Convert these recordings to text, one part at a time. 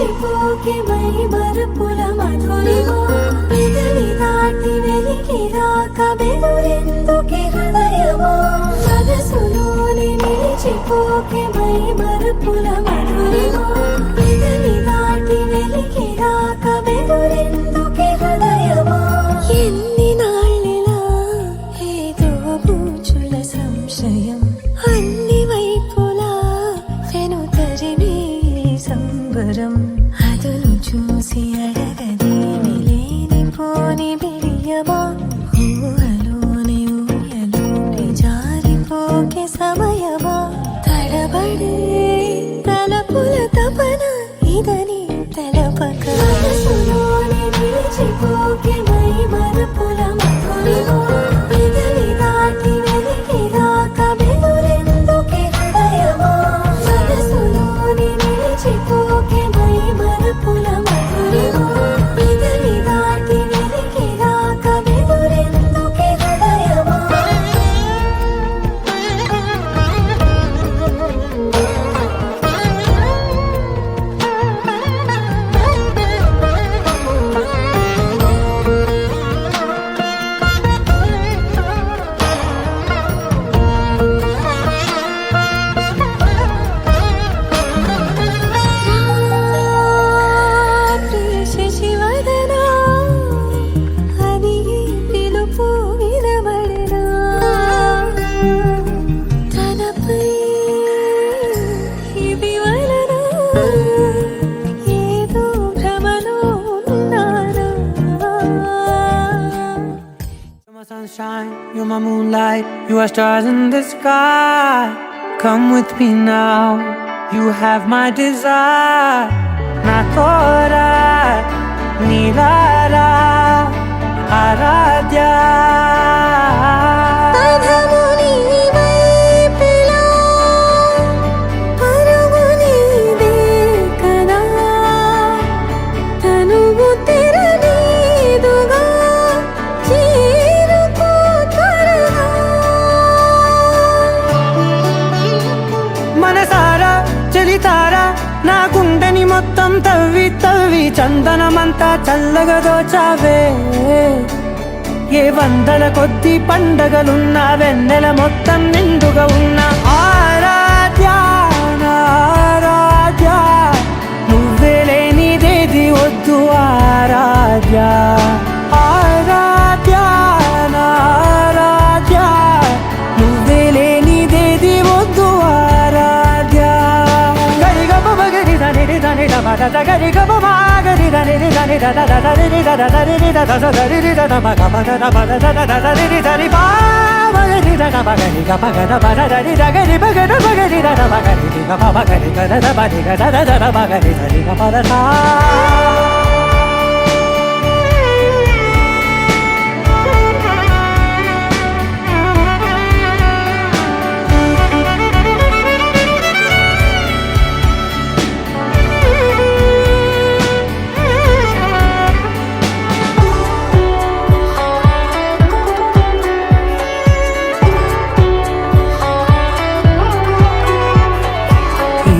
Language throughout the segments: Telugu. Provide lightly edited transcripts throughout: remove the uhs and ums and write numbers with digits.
నిలిచిపోకే మై మరుపుల మధురిమా పెదవి దాటి వెలికి రాక బెదురెందుకే హృదయమా మనసులోని నిలిచిపోకే మై మరుపుల మధురిమా పెదవి దాటి వెలికి రాక బెదురెందుకే హృదయమా ఎన్ని నాళ్ళిలా ఏదో బూచుల సంశయం అన్ని వైపులా వెను తరిమే సంబరం అదును చూసి అడగదేమి లేనిపోని బిడియమా ఊహలోని ఊయలోని జారిపోకే సమయమా తడబడే తలపుల తపన ఇదని తెలపక మనసులోని నిలిచిపోకే మై మరుపుల మధురిమా పెదవి దాటి వెలికి రాక బెదురెందుకే హృదయమా మనసులోని నిలిచిపోకే మై మరుపుల మధురిమా పెదవి దాటి వెలికి రాక బెదురెందుకే హృదయమా Sunshine, you're my moonlight, you are stars in the sky. Come with me now, you have my desire. Na tora, nilara, aradhya. మనసారా చలితారా నా గుండెని మొత్తం తవ్వి తవ్వి చందనమంతా చల్లగా దోచావే ఏ వందల కొద్ది పండగలున్నా వెన్నెల మొత్తం నిండుగా ఉన్న ఆరాధ్య నా ఆరాధ్య నువ్వే లేనిదేది వద్దు ఆరాధ్య ఆరాధ్య నా ఆరాధ్య నువ్వే లేనిదేది వద్దు ఆరాధ్య గరిగ బగరి దని దని దమద గరిగ బగరి దని దని దద దరి దద దరి దద దరి దద మగ మగ దద దద దరి దరి బాగరి దద బగరి గ బగద బద దరి దగరి బగద బగరి దద బగరి గ బగరి గ దద బగరి గ దద దద బగరి దరి గ బద సా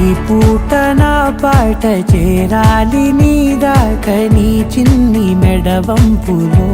ఈ పూట నా పాట చేరాలి నీ దాకా నీ చిన్ని మెడవంపులో